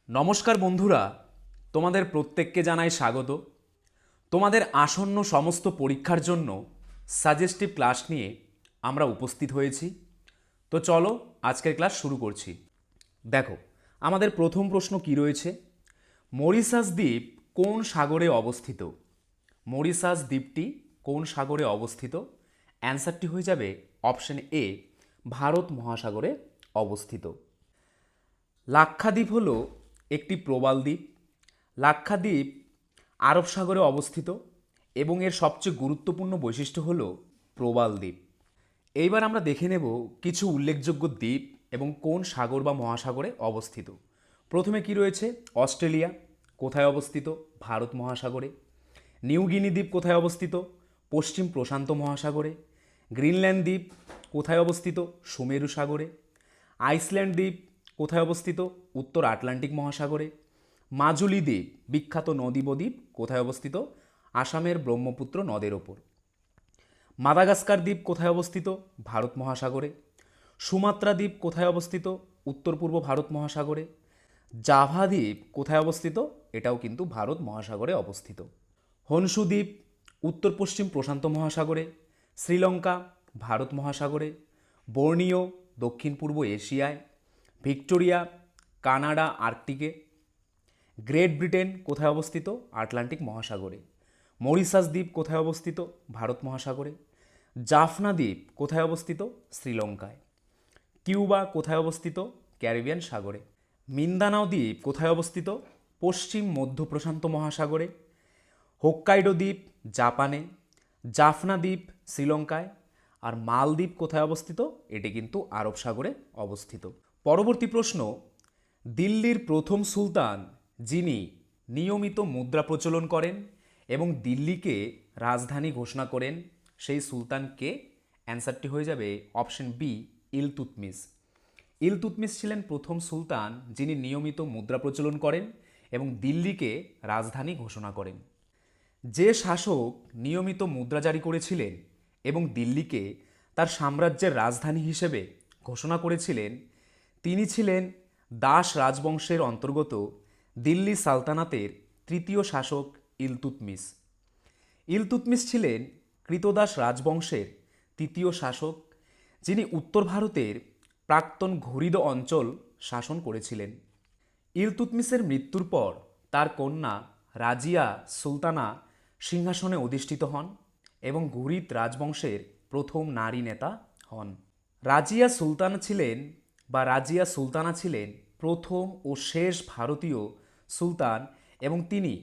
নমস্কার বন্ধুরা, তোমাদের প্রত্যেককে জানাই স্বাগত। তোমাদের আসন্ন সমস্ত পরীক্ষার জন্য সাজেস্টিভ ক্লাস নিয়ে আমরা উপস্থিত হয়েছি। তো চলো আজকের ক্লাস শুরু করছি। দেখো, আমাদের প্রথম প্রশ্ন কি রয়েছে? মরিশাস দ্বীপ কোন সাগরে অবস্থিত? মরিশাস দ্বীপটি কোন সাগরে অবস্থিত? অ্যান্সারটি হয়ে যাবে অপশন এ, ভারত মহাসাগরে অবস্থিত। লাক্ষাদ্বীপ হল একটি প্রবাল দ্বীপ। লাক্ষাদ্বীপ আরব সাগরে অবস্থিত এবং এর সবচেয়ে গুরুত্বপূর্ণ বৈশিষ্ট্য হল প্রবাল দ্বীপ। এইবার আমরা দেখে নেব কিছু উল্লেখযোগ্য দ্বীপ এবং কোন সাগর বা মহাসাগরে অবস্থিত। প্রথমে কি রয়েছে? অস্ট্রেলিয়া। কোথায় অবস্থিত? ভারত মহাসাগরে। নিউ গিনি দ্বীপ কোথায় অবস্থিত? পশ্চিম প্রশান্ত মহাসাগরে। গ্রিনল্যান্ড দ্বীপ কোথায় অবস্থিত? সুমেরু সাগরে। আইসল্যান্ড দ্বীপ কোথায় অবস্থিত? উত্তর আটলান্টিক মহাসাগরে। মাজুলি দ্বীপ, বিখ্যাত নদী বদ্বীপ, কোথায় অবস্থিত? আসামের ব্রহ্মপুত্র নদের ওপর। মাদাগাস্কার দ্বীপ কোথায় অবস্থিত? ভারত মহাসাগরে। সুমাত্রা দ্বীপ কোথায় অবস্থিত? উত্তর পূর্ব ভারত মহাসাগরে। জাভা দ্বীপ কোথায় অবস্থিত? এটাও কিন্তু ভারত মহাসাগরে অবস্থিত। হনসু দ্বীপ উত্তর পশ্চিম প্রশান্ত মহাসাগরে। শ্রীলঙ্কা ভারত মহাসাগরে। বর্নিও দক্ষিণ পূর্ব এশিয়ায়। ভিক্টোরিয়া কানাডা আর্কটিকে। গ্রেট ব্রিটেন কোথায় অবস্থিত? আটলান্টিক মহাসাগরে। মরিশাস দ্বীপ কোথায় অবস্থিত? ভারত মহাসাগরে। জাফনা দ্বীপ কোথায় অবস্থিত? শ্রীলঙ্কায়। কিউবা কোথায় অবস্থিত? ক্যারিবিয়ান সাগরে। মিন্দানাও দ্বীপ কোথায় অবস্থিত? পশ্চিম মধ্য প্রশান্ত মহাসাগরে। হোক্কাইডো দ্বীপ জাপানে। জাফনা দ্বীপ শ্রীলঙ্কায়। আর মালদ্বীপ কোথায় অবস্থিত? এটি কিন্তু আরব সাগরে অবস্থিত। পরবর্তী প্রশ্ন, দিল্লির প্রথম সুলতান যিনি নিয়মিত মুদ্রা প্রচলন করেন এবং দিল্লিকে রাজধানী ঘোষণা করেন, সেই সুলতান কে? অ্যান্সারটি হয়ে যাবে অপশন বি, ইলতুৎমিশ। ইলতুৎমিশ ছিলেন প্রথম সুলতান যিনি নিয়মিত মুদ্রা প্রচলন করেন এবং দিল্লিকে রাজধানী ঘোষণা করেন। যে শাসক নিয়মিত মুদ্রা জারি করেছিলেন এবং দিল্লিকে তার সাম্রাজ্যের রাজধানী হিসেবে ঘোষণা করেছিলেন, তিনি ছিলেন দাস রাজবংশের অন্তর্গত দিল্লি সালতানাতের তৃতীয় শাসক ইলতুৎমিশ। ইলতুৎমিশ ছিলেন কৃতদাস রাজবংশের তৃতীয় শাসক, যিনি উত্তর ভারতের প্রাক্তন ঘুরিদ অঞ্চল শাসন করেছিলেন। ইলতুৎমিশের মৃত্যুর পর তার কন্যা রাজিয়া সুলতানা সিংহাসনে অধিষ্ঠিত হন এবং ঘুরিদ রাজবংশের প্রথম নারী নেতা হন। রাজিয়া সুলতানা ছিলেন প্রথম ও শেষ ভারতীয় সুলতান এবং তিনি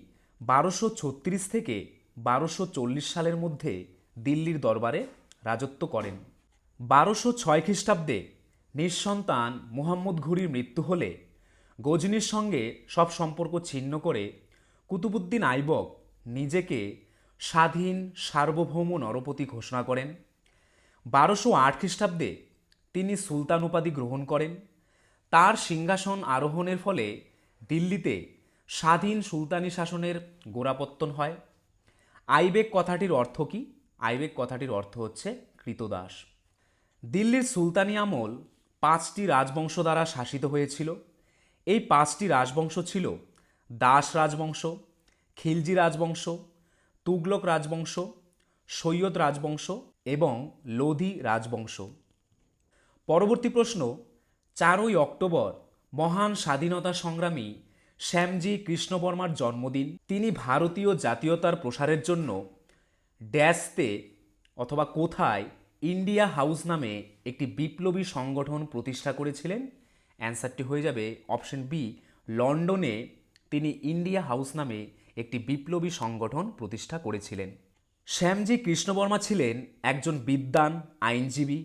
1236 থেকে 1240 সালের মধ্যে দিল্লির দরবারে রাজত্ব করেন। 1206 খ্রিস্টাব্দে নিঃসন্তান মুহাম্মদ ঘুরির মৃত্যু হলে গজনির সঙ্গে সব সম্পর্ক ছিন্ন করে কুতুবুদ্দিন আইবক নিজেকে স্বাধীন সার্বভৌম নরপতি ঘোষণা করেন। 1208 খ্রিস্টাব্দে তিনি সুলতান উপাধি গ্রহণ করেন। তার সিংহাসন আরোহণের ফলে দিল্লিতে স্বাধীন সুলতানি শাসনের গোড়াপত্তন হয়। আইবেক কথাটির অর্থ কী? আইবেক কথাটির অর্থ হচ্ছে কৃতদাস। দিল্লির সুলতানি আমল 5টি রাজবংশ দ্বারা শাসিত হয়েছিল। এই 5টি রাজবংশ ছিল দাস রাজবংশ, খিলজি রাজবংশ, তুগলক রাজবংশ, সৈয়দ রাজবংশ এবং লোধি রাজবংশ। পরবর্তী প্রশ্ন, 4ই অক্টোবর মহান স্বাধীনতা সংগ্রামী শ্যামজি কৃষ্ণবর্মার জন্মদিন। তিনি ভারতীয় জাতীয়তার প্রসারের জন্য ড্যাশতে অথবা কোথায় ইন্ডিয়া হাউস নামে একটি বিপ্লবী সংগঠন প্রতিষ্ঠা করেছিলেন? অ্যান্সারটি হয়ে যাবে অপশন বি, লন্ডনে তিনি ইন্ডিয়া হাউস নামে একটি বিপ্লবী সংগঠন প্রতিষ্ঠা করেছিলেন। শ্যামজি কৃষ্ণবর্মা ছিলেন একজন বিদ্বান আইনজীবী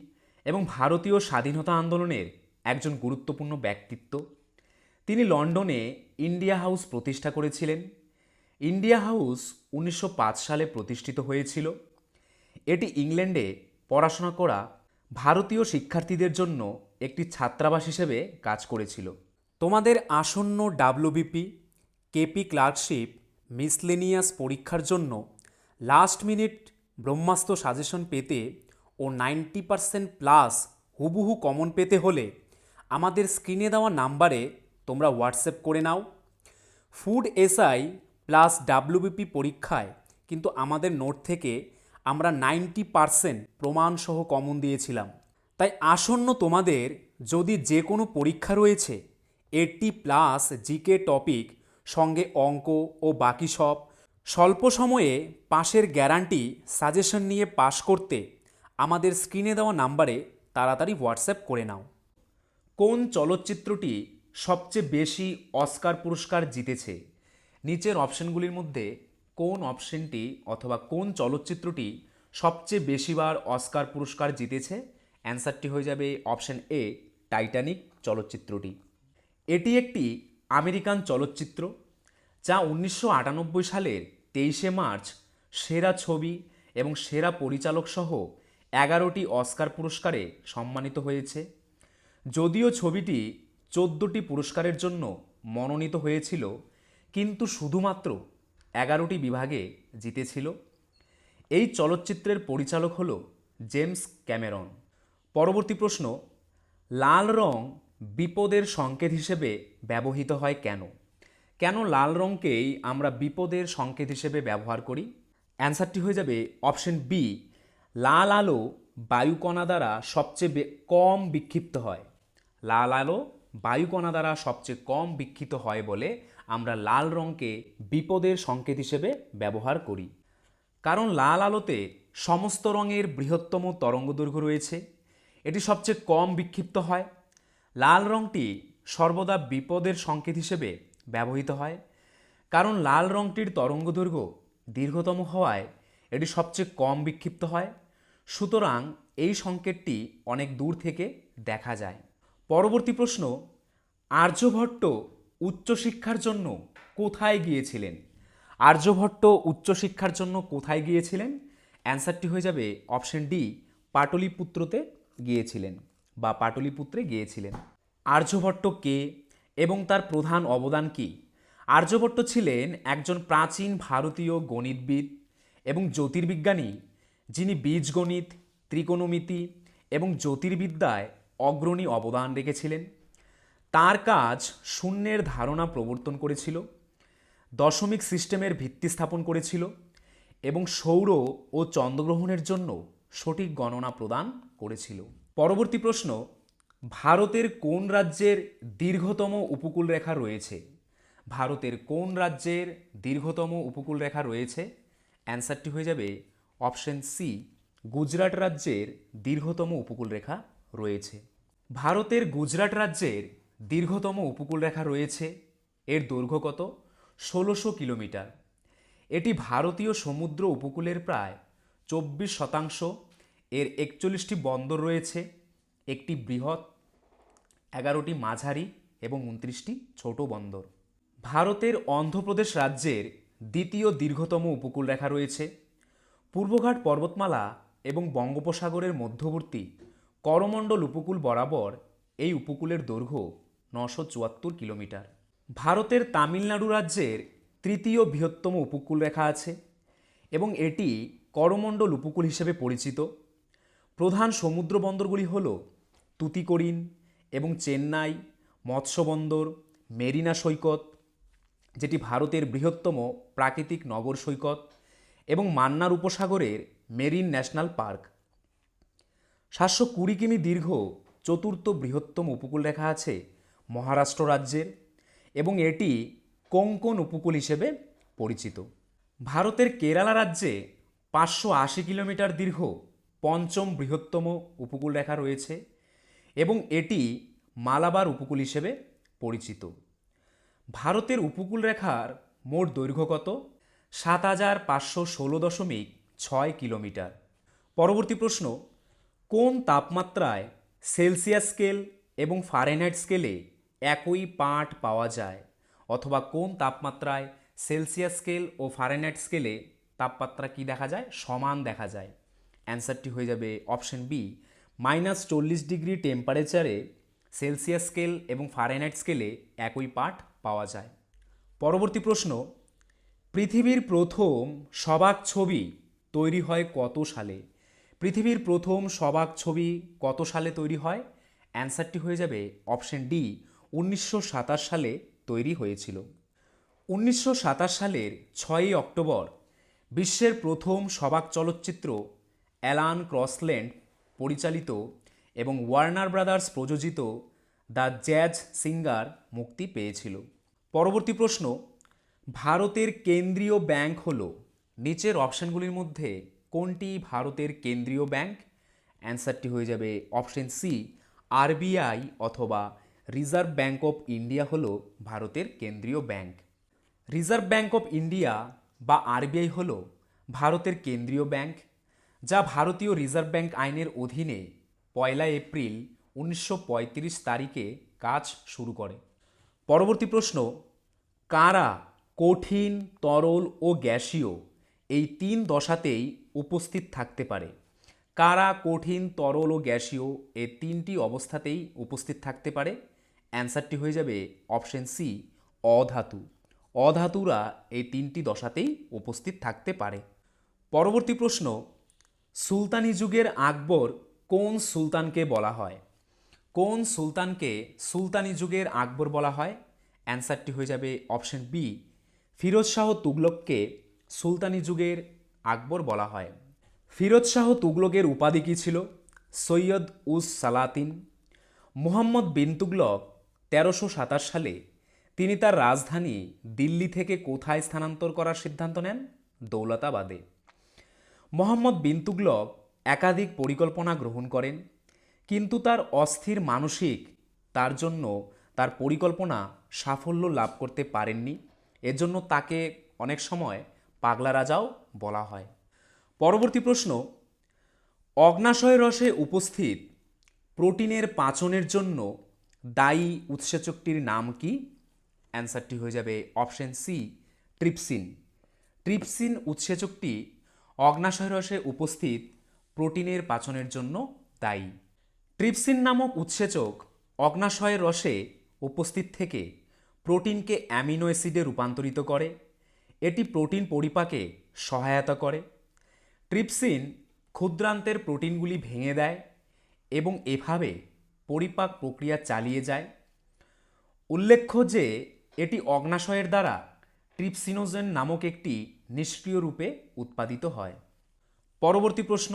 এবং ভারতীয় স্বাধীনতা আন্দোলনের একজন গুরুত্বপূর্ণ ব্যক্তিত্ব। তিনি লন্ডনে ইন্ডিয়া হাউস প্রতিষ্ঠা করেছিলেন। ইন্ডিয়া হাউস 1905 সালে প্রতিষ্ঠিত হয়েছিল। এটি ইংল্যান্ডে পড়াশোনা করা ভারতীয় শিক্ষার্থীদের জন্য একটি ছাত্রাবাস হিসেবে কাজ করেছিল। তোমাদের আসন্ন ডাব্লিউবিপি, কেপি ক্লার্কশিপ, মিসলেনিয়াস পরীক্ষার জন্য লাস্ট মিনিট ব্রহ্মাস্ত্র সাজেশন পেতে ও 90% প্লাস হুবহু কমন পেতে হলে আমাদের স্ক্রিনে দেওয়া নাম্বারে তোমরা হোয়াটসঅ্যাপ করে নাও। ফুড এসআই প্লাস ডাব্লিউবিপি পরীক্ষায় কিন্তু আমাদের নোট থেকে আমরা 90% প্রমাণসহ কমন দিয়েছিলাম। তাই আসন্ন তোমাদের যদি যে কোনো পরীক্ষা রয়েছে 80+ জিকে টপিক সঙ্গে অঙ্ক ও বাকি সব, স্বল্প সময়ে পাশের গ্যারান্টি সাজেশন নিয়ে পাশ করতে আমাদের স্ক্রিনে দেওয়া নাম্বারে তাড়াতাড়ি হোয়াটসঅ্যাপ করে নাও। কোন চলচ্চিত্রটি সবচেয়ে বেশি অস্কার পুরস্কার জিতেছে? নিচের অপশনগুলির মধ্যে কোন অপশনটি অথবা কোন চলচ্চিত্রটি সবচেয়ে বেশিবার অস্কার পুরস্কার জিতেছে? অ্যান্সারটি হয়ে যাবে অপশন এ, টাইটানিক চলচ্চিত্রটি। এটি একটি আমেরিকান চলচ্চিত্র যা 1998 সালের 23শে মার্চ সেরা ছবি এবং সেরা পরিচালক সহ 11টি অস্কার পুরস্কারে সম্মানিত হয়েছে। যদিও ছবিটি 14টি পুরস্কারের জন্য মনোনীত হয়েছিল, কিন্তু শুধুমাত্র 11টি বিভাগে জিতেছিল। এই চলচ্চিত্রের পরিচালক হল জেমস ক্যামেরন। পরবর্তী প্রশ্ন, লাল রং বিপদের সংকেত হিসেবে ব্যবহৃত হয় কেন? কেন লাল রঙকেই আমরা বিপদের সংকেত হিসেবে ব্যবহার করি? অ্যান্সারটি হয়ে যাবে অপশন বি, লাল আলো বায়ুকণা দ্বারা সবচেয়ে কম বিক্ষিপ্ত হয়। লাল আলো বায়ুকণা দ্বারা সবচেয়ে কম বিক্ষিপ্ত হয় বলে আমরা লাল রঙকে বিপদের সংকেত হিসেবে ব্যবহার করি। কারণ লাল আলোতে সমস্ত রঙের বৃহত্তম তরঙ্গদৈর্ঘ্য রয়েছে, এটি সবচেয়ে কম বিক্ষিপ্ত হয়। লাল রঙটি সর্বদা বিপদের সংকেত হিসেবে ব্যবহৃত হয়, কারণ লাল রঙটির তরঙ্গদৈর্ঘ্য দীর্ঘতম হওয়ায় এটি সবচেয়ে কম বিক্ষিপ্ত হয়। সুতরাং এই সংকেতটি অনেক দূর থেকে দেখা যায়। পরবর্তী প্রশ্ন, আর্যভট্ট উচ্চশিক্ষার জন্য কোথায় গিয়েছিলেন? আর্যভট্ট উচ্চশিক্ষার জন্য কোথায় গিয়েছিলেন? অ্যান্সারটি হয়ে যাবে অপশন ডি, পাটলিপুত্রতে গিয়েছিলেন বা পাটলিপুত্রে গিয়েছিলেন। আর্যভট্ট কে এবং তার প্রধান অবদান কী? আর্যভট্ট ছিলেন একজন প্রাচীন ভারতীয় গণিতবিদ এবং জ্যোতির্বিজ্ঞানী, যিনি বীজগণিত, ত্রিকোণমিতি এবং জ্যোতির্বিদ্যায় অগ্রণী অবদান রেখেছিলেন। তার কাজ শূন্যের ধারণা প্রবর্তন করেছিল, দশমিক সিস্টেমের ভিত্তি স্থাপন করেছিল এবং সৌর ও চন্দ্রগ্রহণের জন্য সঠিক গণনা প্রদান করেছিল। পরবর্তী প্রশ্ন, ভারতের কোন রাজ্যের দীর্ঘতম উপকূল রেখা রয়েছে? ভারতের কোন রাজ্যের দীর্ঘতম উপকূল রেখা রয়েছে? অ্যান্সারটি হয়ে যাবে অপশন সি, গুজরাট রাজ্যের দীর্ঘতম উপকূল রেখা রয়েছে। ভারতের গুজরাট রাজ্যের দীর্ঘতম উপকূল রেখা রয়েছে। এর দৈর্ঘ্য কত? 1600 কিলোমিটার। এটি ভারতীয় সমুদ্র উপকূলের প্রায় 24%। এর 41টি বন্দর রয়েছে, একটি বৃহৎ, 11টি মাঝারি এবং 29টি ছোট বন্দর। ভারতের অন্ধ্রপ্রদেশ রাজ্যের দ্বিতীয় দীর্ঘতম উপকূল রেখা রয়েছে। পূর্বঘাট পর্বতমালা এবং বঙ্গোপসাগরের মধ্যবর্তী করমণ্ডল উপকূল বরাবর এই উপকূলের দৈর্ঘ্য 974 কিলোমিটার। ভারতের তামিলনাড়ু রাজ্যের তৃতীয় বৃহত্তম উপকূল রেখা আছে এবং এটি করমণ্ডল উপকূল হিসেবে পরিচিত। প্রধান সমুদ্র বন্দরগুলি হল তুতিকোরিন এবং চেন্নাই মৎস্য বন্দর, মেরিনা সৈকত, যেটি ভারতের বৃহত্তম প্রাকৃতিক নগর সৈকত, এবং মান্নার উপসাগরের মেরিন ন্যাশনাল পার্ক। 720 কিমি দীর্ঘ চতুর্থ বৃহত্তম উপকূল রেখা আছে মহারাষ্ট্র রাজ্যের এবং এটি কোঙ্কণ উপকূল হিসেবে পরিচিত। ভারতের কেরালা রাজ্যে 580 কিলোমিটার দীর্ঘ পঞ্চম বৃহত্তম উপকূল রেখা রয়েছে এবং এটি মালাবার উপকূল হিসেবে পরিচিত। ভারতের উপকূল রেখার মোট দৈর্ঘ্য কত? 7516.6 কিলোমিটার। পরবর্তী প্রশ্ন, কোন তাপমাত্রায় সেলসিয়াস স্কেল এবং ফারেনহাইট স্কেলে একই পাঠ পাওয়া যায়? অথবা কোন তাপমাত্রায় সেলসিয়াস স্কেল ও ফারেনহাইট স্কেলে তাপমাত্রা কি দেখা যায়? সমান দেখা যায়। অ্যান্সারটি হয়ে যাবে অপশন বি, -40 ডিগ্রি টেম্পারেচারে সেলসিয়াস স্কেল এবং ফারেনহাইট স্কেলে একই পাঠ পাওয়া যায়। পরবর্তী প্রশ্ন, পৃথিবীর প্রথম সবাক ছবি তৈরি হয় কত সালে? পৃথিবীর প্রথম সবাক ছবি কত সালে তৈরি হয়? অ্যান্সারটি হয়ে যাবে অপশন ডি, 1927 সালে তৈরি হয়েছিল। 1927 সালের 6ই অক্টোবর বিশ্বের প্রথম সবাক চলচ্চিত্র অ্যালান ক্রসল্যান্ড পরিচালিত এবং ওয়ার্নার ব্রাদার্স প্রযোজিত দ্য জ্যাজ সিঙ্গার মুক্তি পেয়েছিল। পরবর্তী প্রশ্ন, ভারতের কেন্দ্রীয় ব্যাংক হল নিচের অপশানগুলির মধ্যে কোনটি ভারতের কেন্দ্রীয় ব্যাংক? অ্যান্সারটি হয়ে যাবে অপশন সি, আরবিআই অথবা রিজার্ভ ব্যাংক অফ ইন্ডিয়া হল ভারতের কেন্দ্রীয় bank. Reserve bank of India বা আরবিআই হল ভারতের কেন্দ্রীয় ব্যাংক, যা ভারতীয় রিজার্ভ ব্যাংক আইনের অধীনে 1 এপ্রিল 1935 তারিখে কাজ শুরু করে। পরবর্তী প্রশ্ন, কারা কঠিন, তরল ও গ্যাসীয় এই 3 দশাতেই উপস্থিত থাকতে পারে? কারা কঠিন, তরল ও গ্যাসীয় এই 3টি অবস্থাতেই উপস্থিত থাকতে পারে? অ্যান্সারটি হয়ে যাবে অপশন সি, অধাতু। অধাতুরা এই 3টি দশাতেই উপস্থিত থাকতে পারে। পরবর্তী প্রশ্ন, সুলতানি যুগের আকবর কোন সুলতানকে বলা হয়? কোন সুলতানকে সুলতানি যুগের আকবর বলা হয়? অ্যান্সারটি হয়ে যাবে অপশন বি, ফিরোজ শাহ তুগলককে সুলতানি যুগের আকবর বলা হয়। ফিরোজ শাহ তুগলকের উপাধি কী ছিল? সৈয়দ উস সালাতিন। মুহাম্মদ বিন তুগলক 1327 সালে তিনি তার রাজধানী দিল্লি থেকে কোথায় স্থানান্তর করার সিদ্ধান্ত নেন? দৌলতাবাদে। মুহাম্মদ বিন তুগলক একাধিক পরিকল্পনা গ্রহণ করেন, কিন্তু তার অস্থির মানসিক তার জন্য তার পরিকল্পনা সাফল্য লাভ করতে পারেননি। এজন্য তাকে অনেক সময় পাগলা রাজাও বলা হয়। পরবর্তী প্রশ্ন, অগ্ন্যাশয় রসে উপস্থিত প্রোটিনের পাচনের জন্য দায়ী উৎসেচকটির নাম কি? অ্যান্সারটি হয়ে যাবে অপশন সি, ট্রিপসিন। ট্রিপসিন উৎসেচকটি অগ্ন্যাশয় রসে উপস্থিত প্রোটিনের পাচনের জন্য দায়ী। ট্রিপসিন নামক উৎসেচক অগ্ন্যাশয়ের রসে উপস্থিত থেকে প্রোটিনকে অ্যামিনো অ্যাসিডে রূপান্তরিত করে। এটি প্রোটিন পরিপাকে সহায়তা করে। ট্রিপসিন ক্ষুদ্রান্তের প্রোটিনগুলি ভেঙে দেয় এবং এভাবে পরিপাক প্রক্রিয়া চালিয়ে যায়। উল্লেখ্য যে এটি অগ্ন্যাশয়ের দ্বারা ট্রিপসিনোজেন নামক একটি নিষ্ক্রিয় রূপে উৎপাদিত হয়। পরবর্তী প্রশ্ন,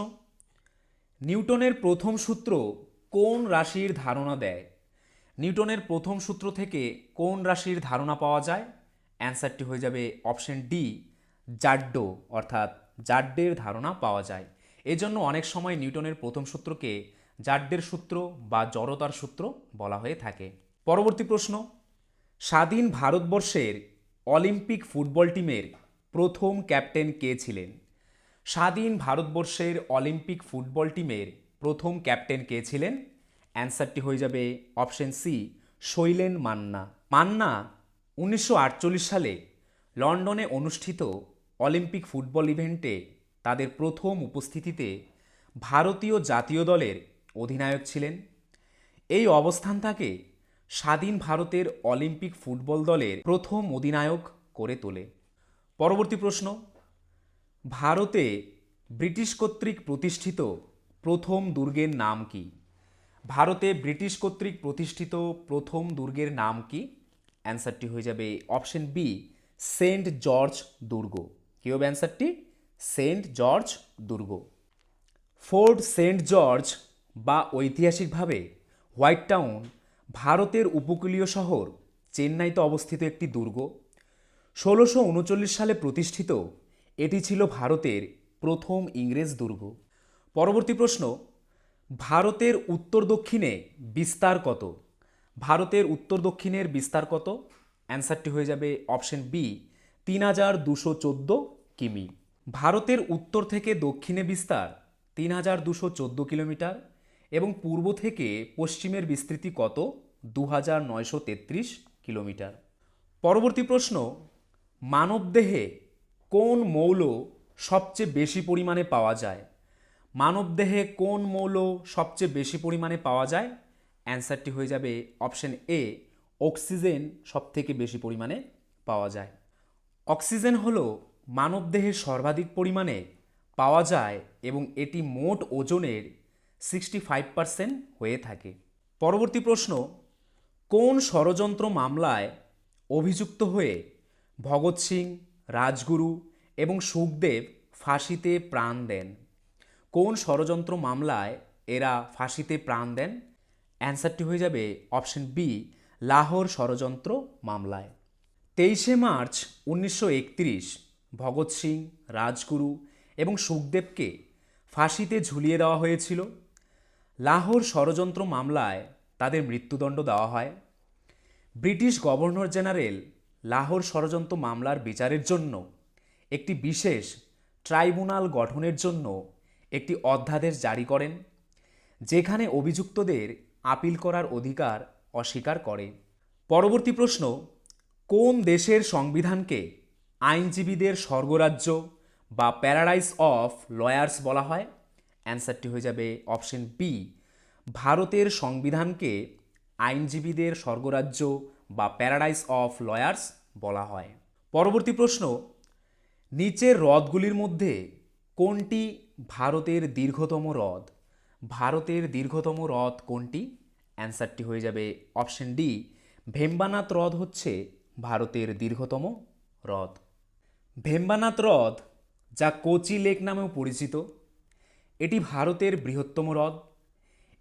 নিউটনের প্রথম সূত্র কোন রাশির ধারণা দেয়? নিউটনের প্রথম সূত্র থেকে কোন রাশির ধারণা পাওয়া যায়? অ্যান্সারটি হয়ে যাবে অপশন ডি, জাড্ডো, অর্থাৎ জাড্ডের ধারণা পাওয়া যায়। এজন্য অনেক সময় নিউটনের প্রথম সূত্রকে জাড্ডের সূত্র বা জড়তার সূত্র বলা হয়ে থাকে। পরবর্তী প্রশ্ন, স্বাধীন ভারতবর্ষের অলিম্পিক ফুটবল টিমের প্রথম ক্যাপ্টেন কে ছিলেন? স্বাধীন ভারতবর্ষের অলিম্পিক ফুটবল টিমের প্রথম ক্যাপ্টেন কে ছিলেন? অ্যান্সারটি হয়ে যাবে অপশন সি, শৈলেন মান্না। মান্না 1948 সালে লন্ডনে অনুষ্ঠিত অলিম্পিক ফুটবল ইভেন্টে তাদের প্রথম উপস্থিতিতে ভারতীয় জাতীয় দলের অধিনায়ক ছিলেন। এই অবস্থান তাকে স্বাধীন ভারতের অলিম্পিক ফুটবল দলের প্রথম অধিনায়ক করে তোলে। পরবর্তী প্রশ্ন, ভারতে ব্রিটিশ কর্তৃক প্রতিষ্ঠিত প্রথম দুর্গের নাম কি? ভারতে ব্রিটিশ কর্তৃক প্রতিষ্ঠিত প্রথম দুর্গের নাম কি? অ্যান্সারটি হয়ে যাবে অপশন বি, সেন্ট জর্জ দুর্গ। কী হবে অ্যান্সারটি? সেন্ট জর্জ দুর্গ। ফোর্ট সেন্ট জর্জ বা ঐতিহাসিকভাবে হোয়াইট টাউন ভারতের উপকূলীয় শহর চেন্নাইতে অবস্থিত একটি দুর্গ। 1639 সালে প্রতিষ্ঠিত এটি ছিল ভারতের প্রথম ইংরেজ দুর্গ। পরবর্তী প্রশ্ন, ভারতের উত্তর দক্ষিণে বিস্তার কত? ভারতের উত্তর দক্ষিণের বিস্তার কত? অ্যান্সারটি হয়ে যাবে অপশন বি, 3214 কিমি। ভারতের উত্তর থেকে দক্ষিণে বিস্তার 3214 কিলোমিটার এবং পূর্ব থেকে পশ্চিমের বিস্তৃতি কত? 2933 কিলোমিটার। পরবর্তী প্রশ্ন, মানবদেহে কোন মৌল সবচেয়ে বেশি পরিমাণে পাওয়া যায়? মানবদেহে কোন মৌল সবচেয়ে বেশি পরিমাণে পাওয়া যায়? অ্যান্সারটি হয়ে যাবে অপশন এ, অক্সিজেন সবথেকে বেশি পরিমাণে পাওয়া যায়। অক্সিজেন হলো মানবদেহে সর্বাধিক পরিমাণে পাওয়া যায় এবং এটি মোট ওজনের 65% হয়ে থাকে। পরবর্তী প্রশ্ন, কোন ষড়যন্ত্র মামলায় অভিযুক্ত হয়ে ভগৎ সিং, রাজগুরু এবং সুখদেব ফাঁসিতে প্রাণ দেন? কোন ষড়যন্ত্র মামলায় এরা ফাঁসিতে প্রাণ দেন? অ্যান্সারটি হয়ে যাবে অপশন বি, লাহোর ষড়যন্ত্র মামলায়। 23 মার্চ 1931 ভগৎ সিং, রাজগুরু এবং সুখদেবকে ফাঁসিতে ঝুলিয়ে দেওয়া হয়েছিল। লাহোর ষড়যন্ত্র মামলায় তাদের মৃত্যুদণ্ড দেওয়া হয়। ব্রিটিশ গভর্নর জেনারেল লাহোর ষড়যন্ত্র মামলার বিচারের জন্য একটি বিশেষ ট্রাইব্যুনাল গঠনের জন্য একটি অধ্যাদেশ জারি করেন, যেখানে অভিযুক্তদের আপিল করার অধিকার অস্বীকার করে। পরবর্তী প্রশ্ন, কোন দেশের সংবিধানকে আইনজীবীদের স্বর্গরাজ্য বা প্যারাডাইস অফ লয়ার্স বলা হয়? অ্যান্সারটি হয়ে যাবে অপশন বি, ভারতের সংবিধানকে আইনজীবীদের স্বর্গরাজ্য বা প্যারাডাইস অফ লয়ার্স বলা হয়। পরবর্তী প্রশ্ন, নিচের হ্রদগুলির মধ্যে কোনটি ভারতের দীর্ঘতম হ্রদ? ভারতের দীর্ঘতম হ্রদ কোনটি? অ্যান্সারটি হয়ে যাবে অপশন ডি, ভেম্বানাথ হ্রদ হচ্ছে ভারতের দীর্ঘতম হ্রদ। ভেম্বানাথ হ্রদ, যা কোচি লেক নামেও পরিচিত, এটি ভারতের বৃহত্তম হ্রদ।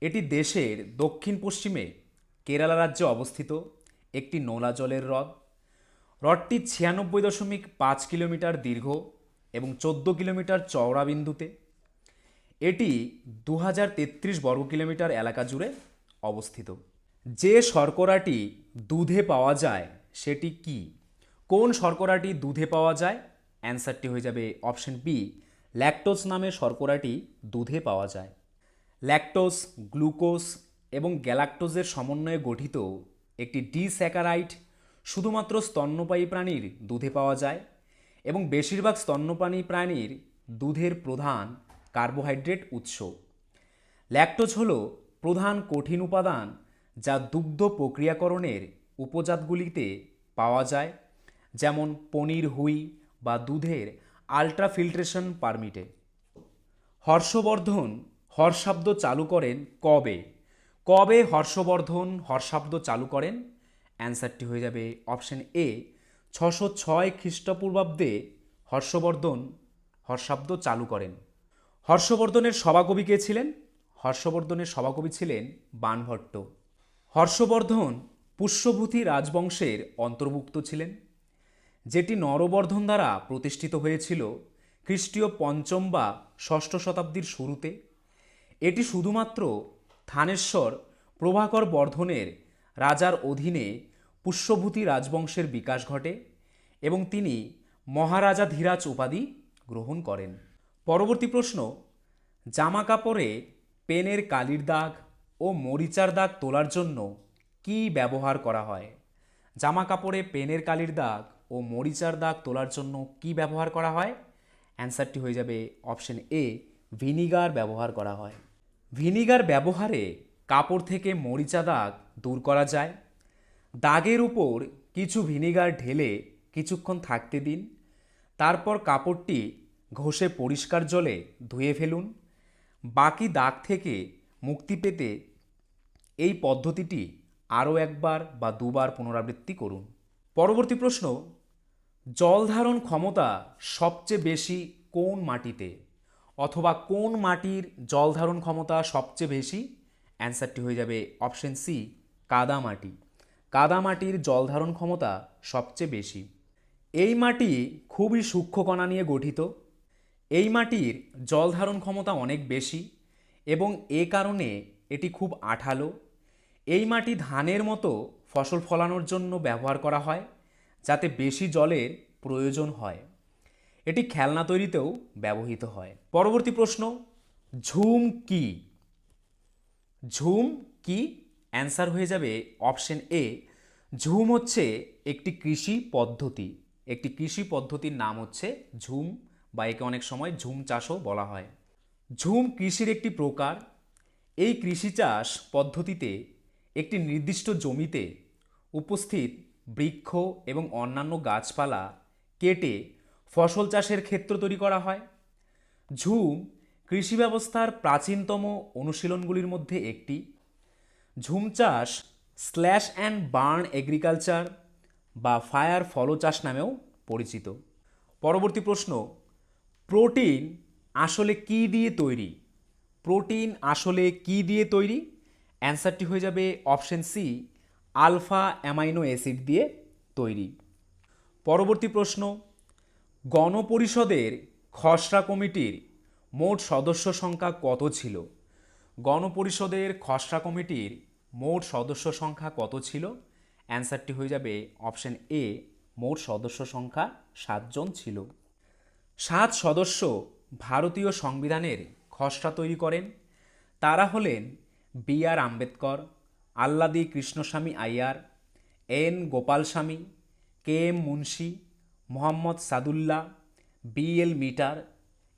এটি দেশের দক্ষিণ পশ্চিমে কেরালা রাজ্যে অবস্থিত একটি নোনা জলের হ্রদ। হ্রদটি 96.5 কিলোমিটার দীর্ঘ এবং 14 কিলোমিটার চওড়া বিন্দুতে। এটি 2033 বর্গ কিলোমিটার এলাকা জুড়ে অবস্থিত। যে শর্করাটি দুধে পাওয়া যায় সেটি কি? কোন শর্করাটি দুধে পাওয়া যায়? অ্যান্সারটি হয়ে যাবে অপশন বি, ল্যাকটোজ নামে শর্করাটি দুধে পাওয়া যায়। ল্যাকটোজ, গ্লুকোজ এবং গ্যালাক্টোজের সমন্বয়ে গঠিত একটি ডিস্যাকারাইড শুধুমাত্র স্তন্যপায়ী প্রাণীর দুধে পাওয়া যায় এবং বেশিরভাগ স্তন্যপায়ী প্রাণীর দুধের প্রধান কার্বোহাইড্রেট উৎস। ল্যাকটোজ হল প্রধান কঠিন উপাদান যা দুগ্ধ প্রক্রিয়াকরণের উপজাতগুলিতে পাওয়া যায়, যেমন পনির, হুই বা দুধের আল্ট্রাফিল্ট্রেশন পারমিটে। হর্ষবর্ধন হর্ষাব্দ চালু করেন কবে? কবে হর্ষবর্ধন হর্ষাব্দ চালু করেন? অ্যান্সারটি হয়ে যাবে অপশন এ, 606 খ্রিস্টপূর্বাব্দে হর্ষবর্ধন হর্ষাব্দ চালু করেন। হর্ষবর্ধনের সভাকবি কে ছিলেন? হর্ষবর্ধনের সভাকবি ছিলেন বাণভট্ট। হর্ষবর্ধন পুষ্যভূতি রাজবংশের অন্তর্ভুক্ত ছিলেন, যেটি নরবর্ধন দ্বারা প্রতিষ্ঠিত হয়েছিল খ্রিস্টীয় 5ম বা 6ষ্ঠ শতাব্দীর শুরুতে। এটি শুধুমাত্র থানেশ্বর প্রভাকর বর্ধনের রাজার অধীনে পুষ্যভূতি রাজবংশের বিকাশ ঘটে এবং তিনি মহারাজাধিরাজ উপাধি গ্রহণ করেন। পরবর্তী প্রশ্ন, জামা কাপড়ে পেনের কালির দাগ ও মরিচার দাগ তোলার জন্য কি ব্যবহার করা হয়? জামা কাপড়ে পেনের কালির দাগ ও মরিচার দাগ তোলার জন্য কি ব্যবহার করা হয়? অ্যান্সারটি হয়ে যাবে অপশন এ, ভিনিগার ব্যবহার করা হয়। ভিনিগার ব্যবহারে কাপড় থেকে মরিচা দাগ দূর করা যায়। দাগের উপর কিছু ভিনিগার ঢেলে কিছুক্ষণ থাকতে দিন, তারপর কাপড়টি ঘষে পরিষ্কার জলে ধুয়ে ফেলুন। বাকি দাগ থেকে মুক্তি পেতে এই পদ্ধতিটি আরও একবার বা দুবার পুনরাবৃত্তি করুন। পরবর্তী প্রশ্ন, জল ধারণ ক্ষমতা সবচেয়ে বেশি কোন মাটিতে? অথবা কোন মাটির জল ধারণ ক্ষমতা সবচেয়ে বেশি? অ্যান্সারটি হয়ে যাবে অপশন সি, কাদা মাটি। কাদা মাটির জল ধারণ ক্ষমতা সবচেয়ে বেশি। এই মাটি খুবই সূক্ষ্ম কণা নিয়ে গঠিত। এই মাটির জল ধারণ ক্ষমতা অনেক বেশি এবং এ কারণে এটি খুব আঠালো। এই মাটি ধানের মতো ফসল ফলানোর জন্য ব্যবহার করা হয়, যাতে বেশি জলের প্রয়োজন হয়। এটি খেলনা তৈরিতেও ব্যবহৃত হয়। পরবর্তী প্রশ্ন, ঝুম কি? ঝুম কি? অ্যান্সার হয়ে যাবে অপশন এ, ঝুম হচ্ছে একটি কৃষি পদ্ধতি। একটি কৃষি পদ্ধতির নাম হচ্ছে ঝুম, বা একে অনেক সময় ঝুম চাষও বলা হয়। ঝুম কৃষির একটি প্রকার। এই কৃষি চাষ পদ্ধতিতে একটি নির্দিষ্ট জমিতে উপস্থিত বৃক্ষ এবং অন্যান্য গাছপালা কেটে ফসল চাষের ক্ষেত্র তৈরি করা হয়। ঝুম কৃষি ব্যবস্থার প্রাচীনতম অনুশীলনগুলির মধ্যে একটি। ঝুম চাষ স্ল্যাশ অ্যান্ড বার্ন এগ্রিকালচার বা ফায়ার ফলো চাষ নামেও পরিচিত। পরবর্তী প্রশ্ন, প্রোটিন আসলে কি দিয়ে তৈরি? প্রোটিন আসলে কি দিয়ে তৈরি? অ্যান্সারটি হয়ে যাবে option C, alpha amino acid দিয়ে তৈরি। পরবর্তী প্রশ্ন, গণপরিষদের খসড়া কমিটির মোট সদস্য সংখ্যা কত ছিল? গণপরিষদের খসড়া কমিটির মোট সদস্য সংখ্যা কত ছিল? অ্যান্সারটি হয়ে যাবে অপশন এ, মোট সদস্য সংখ্যা 7 জন ছিল। 7 সদস্য ভারতীয় সংবিধানের খসড়া তৈরি করেন। তারা হলেন B R Ambedkar, Alladi Krishnaswami Iyer, N Gopalaswami, K M Munshi, Mohammad Saadulla, B L Mitter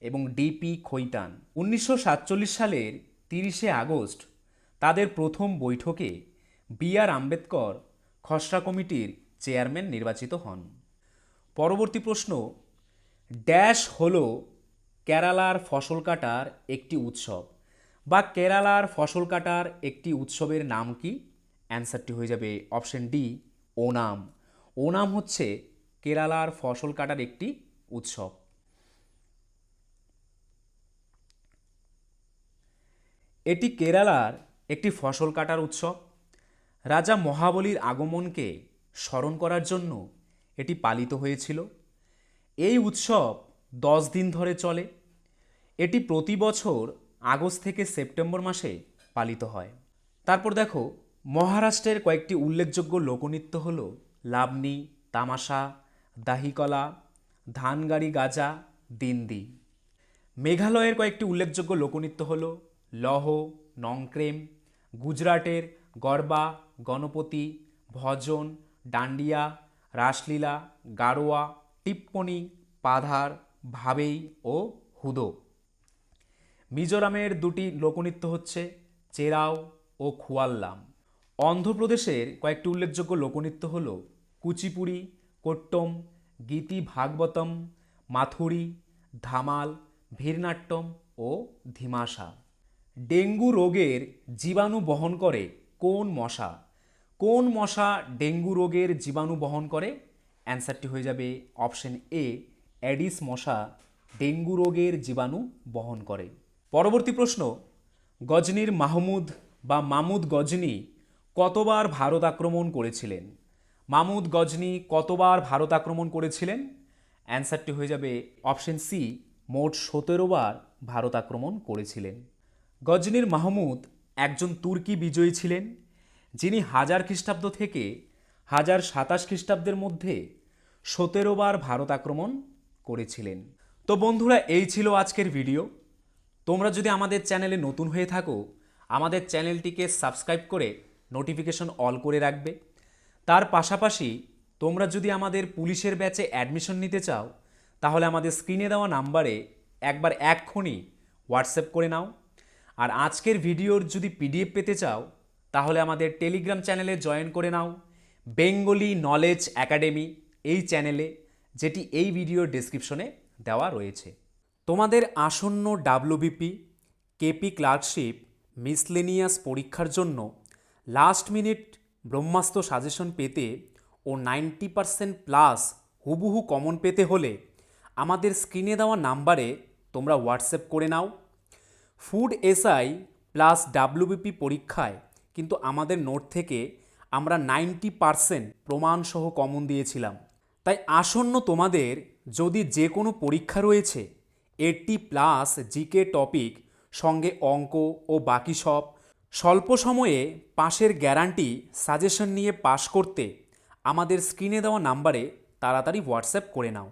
এবং ডিপি খৈতান। 1947 সালের 30শে আগস্ট তাদের প্রথম বৈঠকে বি আর আম্বেদকর খসড়া কমিটির চেয়ারম্যান নির্বাচিত হন। পরবর্তী প্রশ্ন, ড্যাশ হল কেরালার ফসল কাটার একটি উৎসব বা কেরালার ফসল কাটার একটি উৎসবের নাম কি? অ্যান্সারটি হয়ে যাবে অপশন ডি, ওনাম। ওনাম হচ্ছে কেরালার ফসল কাটার একটি উৎসব। এটি কেরালার একটি ফসল কাটার উৎসব। রাজা মহাবলীর আগমনকে স্মরণ করার জন্য এটি পালিত হয়েছিল। এই উৎসব 10 দিন ধরে চলে। এটি প্রতি বছর আগস্ট থেকে সেপ্টেম্বর মাসে পালিত হয়। তারপর দেখো, মহারাষ্ট্রের কয়েকটি উল্লেখযোগ্য লোকনৃত্য হল লাবণী, তামাশা, দাহিকলা, ধানগাড়ি গাজা, দিন্দি। মেঘালয়ের কয়েকটি উল্লেখযোগ্য লোকনৃত্য হল লহ, নংক্রেম। গুজরাটের গরবা, গণপতি, ভজন, ডান্ডিয়া, রাসলীলা, গারোয়া, টিপ্পনি, পাধার, ভাবেই ও হুদো। মিজোরামের দুটি লোকনৃত্য হচ্ছে চেরাও ও খুয়াল্লাম। অন্ধ্রপ্রদেশের কয়েকটি উল্লেখযোগ্য লোকনৃত্য হল কুচিপুড়ি, কোট্টম, গীতি ভাগবতম, মাথুরি, ধামাল, ভীরনাট্যম ও ধিমাশা। ডেঙ্গু রোগের জীবাণু বহন করে কোন মশা? কোন মশা ডেঙ্গু রোগের জীবাণু বহন করে? অ্যান্সারটি হয়ে যাবে অপশন এ, অ্যাডিস মশা ডেঙ্গু রোগের জীবাণু বহন করে। পরবর্তী প্রশ্ন, গজনীর মাহমুদ বা মামুদ গজনী কতবার ভারত আক্রমণ করেছিলেন? মামুদ গজনী কতবার ভারত আক্রমণ করেছিলেন? অ্যান্সারটি হয়ে যাবে অপশন সি, মোট 17 বার ভারত আক্রমণ করেছিলেন। গজনীর মাহমুদ একজন তুর্কি বিজয়ী ছিলেন, যিনি 1000 খ্রিস্টাব্দ থেকে 1027 খ্রিস্টাব্দের মধ্যে 17 বার ভারত আক্রমণ করেছিলেন। তো বন্ধুরা, এই ছিল আজকের ভিডিও। তোমরা যদি আমাদের চ্যানেলে নতুন হয়ে থাকো, আমাদের চ্যানেলটিকে সাবস্ক্রাইব করে নোটিফিকেশন অল করে রাখবে। তার পাশাপাশি তোমরা যদি আমাদের পুলিশের ব্যাচে অ্যাডমিশন নিতে চাও, তাহলে আমাদের স্ক্রিনে দেওয়া নাম্বারে একবার এক্ষুনি হোয়াটসঅ্যাপ করে নাও। আর আজকের ভিডিওর যদি পিডিএফ পেতে চাও, তাহলে আমাদের টেলিগ্রাম চ্যানেলে জয়েন করে নাও, বেঙ্গলি নলেজ একাডেমি এই চ্যানেলে, যেটি এই ভিডিওর ডেসক্রিপশনে দেওয়া রয়েছে। তোমাদের আসন্ন ডাব্লিউবিপি, কেপি ক্লার্কশিপ, মিসলেনিয়াস পরীক্ষার জন্য লাস্ট মিনিট ব্রহ্মাস্ত্র সাজেশন পেতে ও 90% প্লাস হুবহু কমন পেতে হলে আমাদের স্ক্রিনে দেওয়া নাম্বারে তোমরা হোয়াটসঅ্যাপ করে নাও। ফুড এসআই প্লাস ডাব্লিউবিপি পরীক্ষায় কিন্তু আমাদের নোট থেকে আমরা 90% প্রমাণসহ কমন দিয়েছিলাম। তাই আসন্ন তোমাদের যদি যে কোনো পরীক্ষা রয়েছে, 80+ জিকে টপিক সঙ্গে অঙ্ক ও বাকি সব, স্বল্প সময়ে পাশের গ্যারান্টি সাজেশন নিয়ে পাশ করতে আমাদের স্ক্রিনে দেওয়া নাম্বারে তাড়াতাড়ি হোয়াটসঅ্যাপ করে নাও।